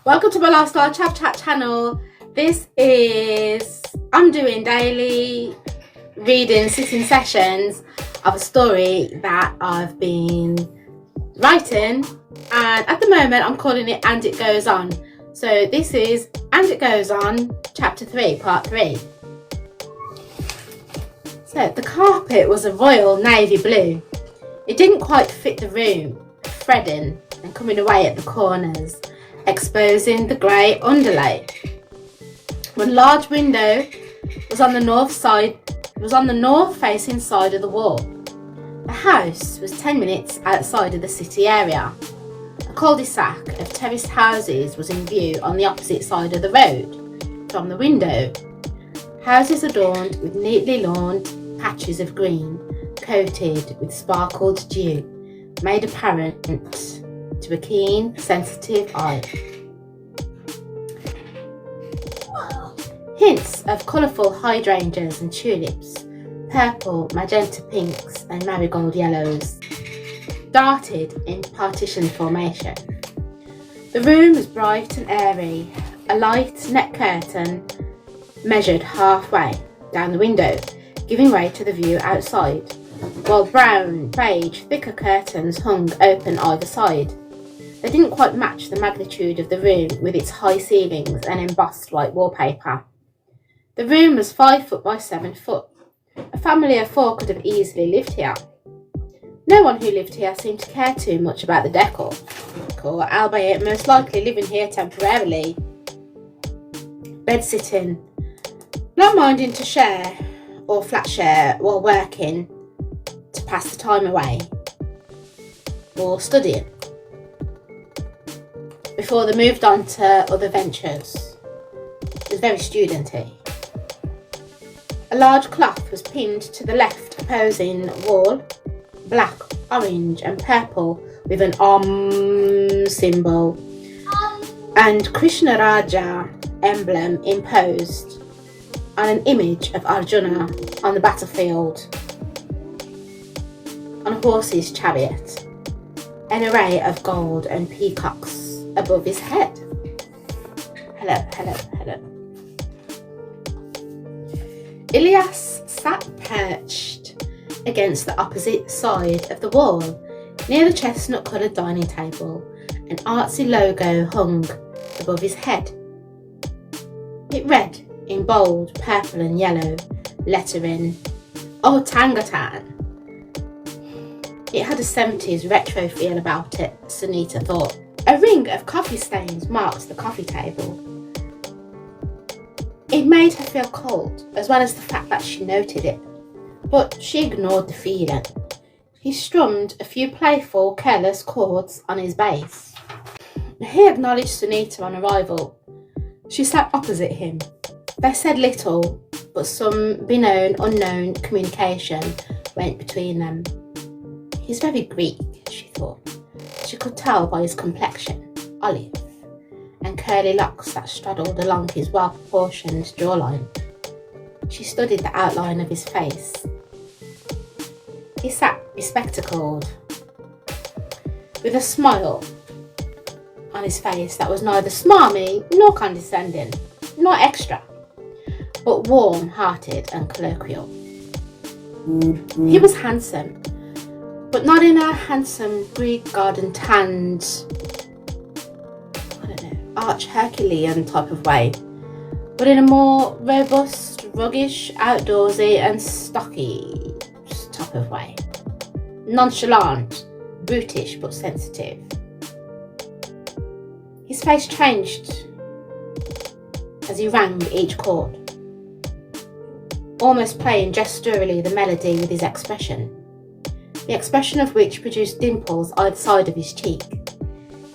Welcome to my Lifestyle Chat channel. I'm doing daily reading sitting sessions of a story that I've been writing, and at the moment I'm calling it And It Goes On. So this is And It Goes On, chapter 3, part 3. So the carpet was a royal navy blue. It didn't quite fit the room, threading and coming away at the corners, exposing the grey underlay. One large window was on the north facing side of the wall. The house was 10 minutes outside of the city area. A cul-de-sac of terraced houses was in view on the opposite side of the road from the window. Houses adorned with neatly lawned patches of green, coated with sparkled dew, made apparent to a keen, sensitive eye. Hints of colourful hydrangeas and tulips, purple, magenta pinks and marigold yellows, darted in partition formation. The room was bright and airy. A light net curtain measured halfway down the window, giving way to the view outside, while brown, beige, thicker curtains hung open either side. They didn't quite match the magnitude of the room with its high ceilings and embossed white wallpaper. The room was 5 foot by 7 foot. A family of 4 could have easily lived here. No one who lived here seemed to care too much about the decor, albeit most likely living here temporarily. Bed-sitting, not minding to share or flat share while working to pass the time away, or studying, before they moved on to other ventures. It was very studenty. A large cloth was pinned to the left opposing wall, black, orange and purple, with an Om symbol and Krishna Raja emblem imposed on an image of Arjuna on the battlefield on a horse's chariot, an array of gold and peacocks above his head. Hello. Ilyas sat perched against the opposite side of the wall, near the chestnut-coloured dining table. An artsy logo hung above his head. It read in bold purple and yellow lettering, "Oh Tangatan." It had a 70s retro feel about it, Sunita thought. A ring of coffee stains marked the coffee table. It made her feel cold, as well as the fact that she noted it, but she ignored the feeling. He strummed a few playful, careless chords on his bass. He acknowledged Sunita on arrival. She sat opposite him. They said little, but some beknown, unknown communication went between them. He's very Greek, she thought. She could tell by his complexion, olive, and curly locks that straddled along his well-proportioned jawline. She studied the outline of his face. He sat bespectacled, with a smile on his face that was neither smarmy nor condescending, nor extra, but warm-hearted and colloquial. He was handsome, but not in a handsome Greek garden tanned, arch Herculean type of way, but in a more robust, ruggish, outdoorsy and stocky type of way. Nonchalant, brutish but sensitive. His face changed as he rang each chord, almost playing gesturally the melody with his expression, the expression of which produced dimples either side of his cheek.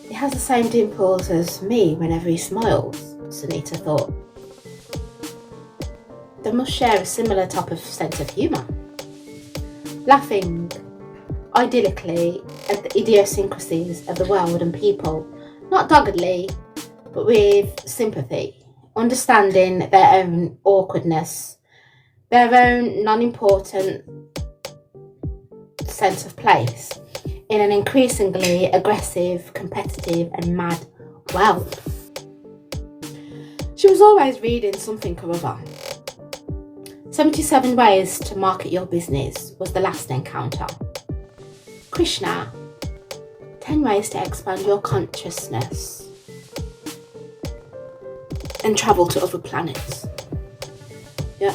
He has the same dimples as me whenever he smiles, Sunita thought. They must share a similar type of sense of humour. Laughing idyllically at the idiosyncrasies of the world and people, not doggedly, but with sympathy, understanding their own awkwardness, their own non-important sense of place in an increasingly aggressive, competitive and mad world. She was always reading something or other. 77 Ways to Market Your Business was the last encounter. Krishna, 10 Ways to Expand Your Consciousness and Travel to Other Planets. Yeah.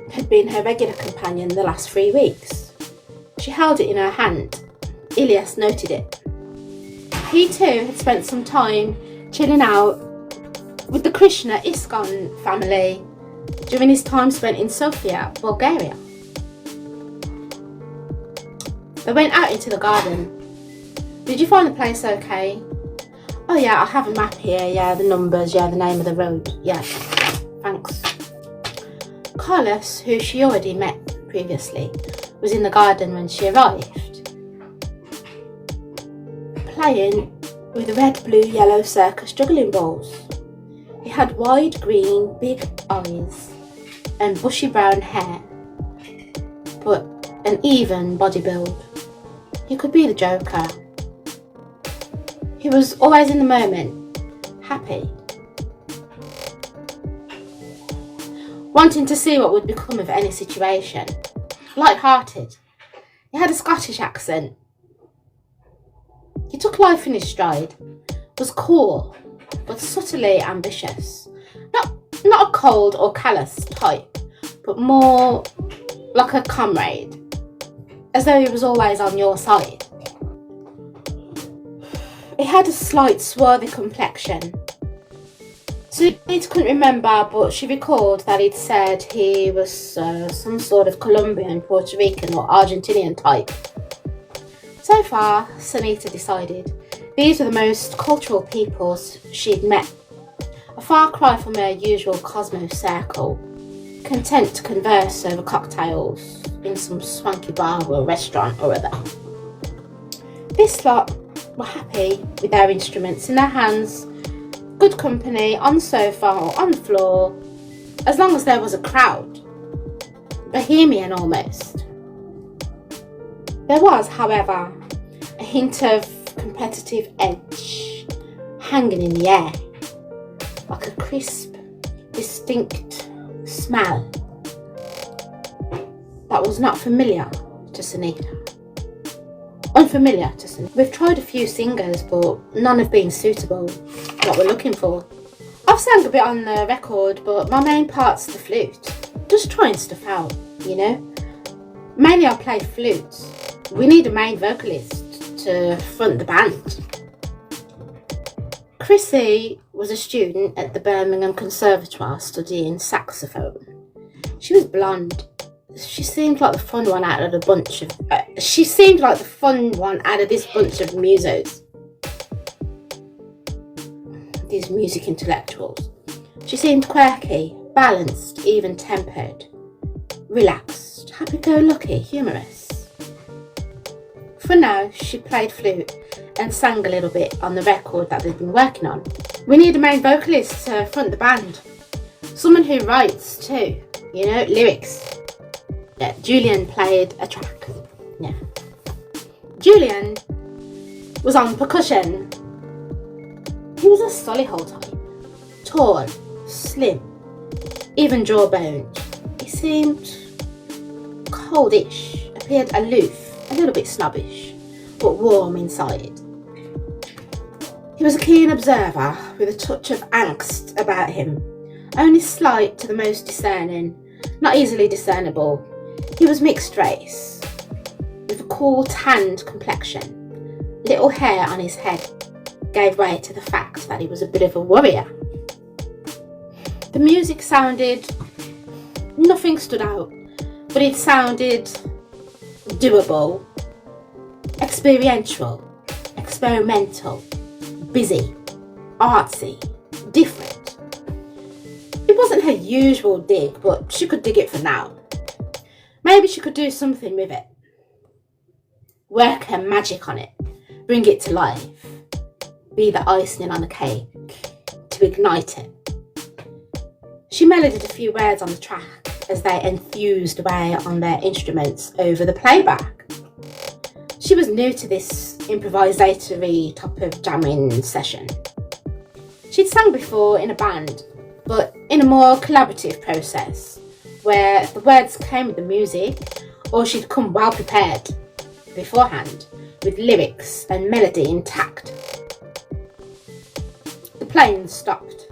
Had been her regular companion the last 3 weeks. She held it in her hand. Ilyas noted it. He too had spent some time chilling out with the Krishna ISKCON family during his time spent in Sofia, Bulgaria. They went out into the garden. Did you find the place okay? Oh yeah, I have a map here, yeah, the numbers, yeah, the name of the road, yeah, thanks. Carlos, who she already met previously, was in the garden when she arrived, playing with red, blue, yellow circus juggling balls. He had wide green, big eyes and bushy brown hair, but an even body build. He could be the Joker. He was always in the moment, happy, wanting to see what would become of any situation, light-hearted. He had a Scottish accent. He took life in his stride, was cool, but subtly ambitious. Not a cold or callous type, but more like a comrade, as though he was always on your side. He had a slight swarthy complexion. Sunita couldn't remember, but she recalled that he'd said he was some sort of Colombian, Puerto Rican or Argentinian type. So far, Sunita decided, these were the most cultural peoples she'd met. A far cry from her usual Cosmos circle, content to converse over cocktails in some swanky bar or restaurant or other. This lot were happy with their instruments in their hands, good company, on the sofa or on the floor, as long as there was a crowd. Bohemian almost. There was, however, a hint of competitive edge hanging in the air, like a crisp, distinct smell that was not familiar to Sunita. Unfamiliar to Sunita. We've tried a few singers, but none have been suitable what we're looking for. I've sang a bit on the record, but my main part's the flute. Just trying stuff out, you know. Mainly I play flutes. We need a main vocalist to front the band. Chrissy was a student at the Birmingham Conservatoire studying saxophone. She was blonde. She seemed like the fun one out of the bunch of. She seemed like the fun one out of this bunch of musos. These music intellectuals. She seemed quirky, balanced, even-tempered, relaxed, happy-go-lucky, humorous. For now, she played flute and sang a little bit on the record that they've been working on. We need a main vocalist to front the band. Someone who writes too, you know, lyrics. Yeah, Julian played a track. Yeah. Julian was on percussion. He was a solihull type. Tall, slim, even jawboned. He seemed coldish, appeared aloof, a little bit snobbish, but warm inside. He was a keen observer with a touch of angst about him, only slight to the most discerning, not easily discernible. He was mixed race, with a cool tanned complexion. Little hair on his head gave way to the fact that he was a bit of a warrior. The music sounded, nothing stood out, but it sounded doable, experiential, experimental, busy, artsy, different. It wasn't her usual dig, but she could dig it for now. Maybe she could do something with it. Work her magic on it, bring it to life, be the icing on the cake, to ignite it. She melodied a few words on the track as they enthused away on their instruments over the playback. She was new to this improvisatory type of jamming session. She'd sang before in a band, but in a more collaborative process, where the words came with the music, or she'd come well prepared beforehand, with lyrics and melody intact. The plane stopped.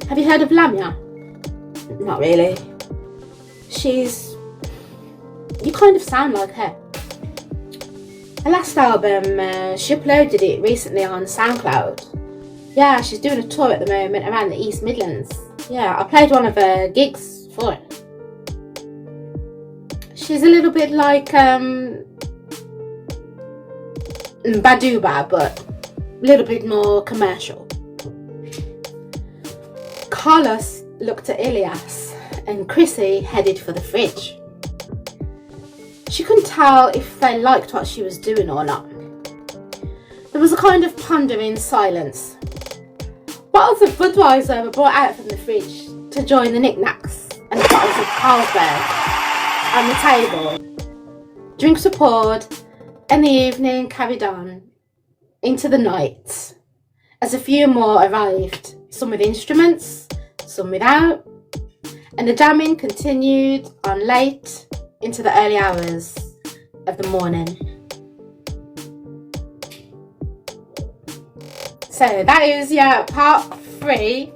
Have you heard of Lamia? Not really. You kind of sound like her. Her last album, she uploaded it recently on SoundCloud. Yeah, she's doing a tour at the moment around the East Midlands. Yeah, I played one of her gigs for her. She's a little bit like Baduba, but a little bit more commercial. Carlos looked at Ilias and Chrissy headed for the fridge. She couldn't tell if they liked what she was doing or not. There was a kind of pondering silence. Bottles of Budweiser were brought out from the fridge to join the knickknacks and the bottles of Carlsberg on the table. Drinks were poured and the evening carried on into the night as a few more arrived, some with instruments, some without, and the jamming continued on late into the early hours of the morning. So that is part 3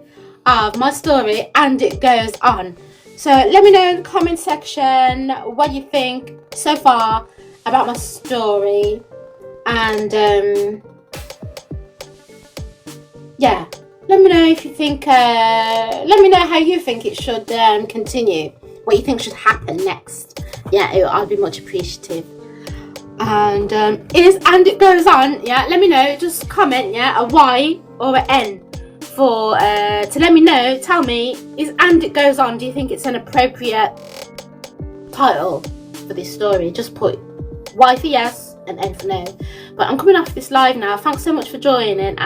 of my story, and it goes on. So let me know in the comment section what you think so far about my story, and let me know if you think let me know how you think it should continue, what you think should happen next. I'd be much appreciative. And it goes on. Let me know, just comment a Y or an N for to let me know. Tell me, is and it goes on, do you think it's an appropriate title for this story? Just put Y for yes and N for no. But I'm coming off this live now. Thanks so much for joining, and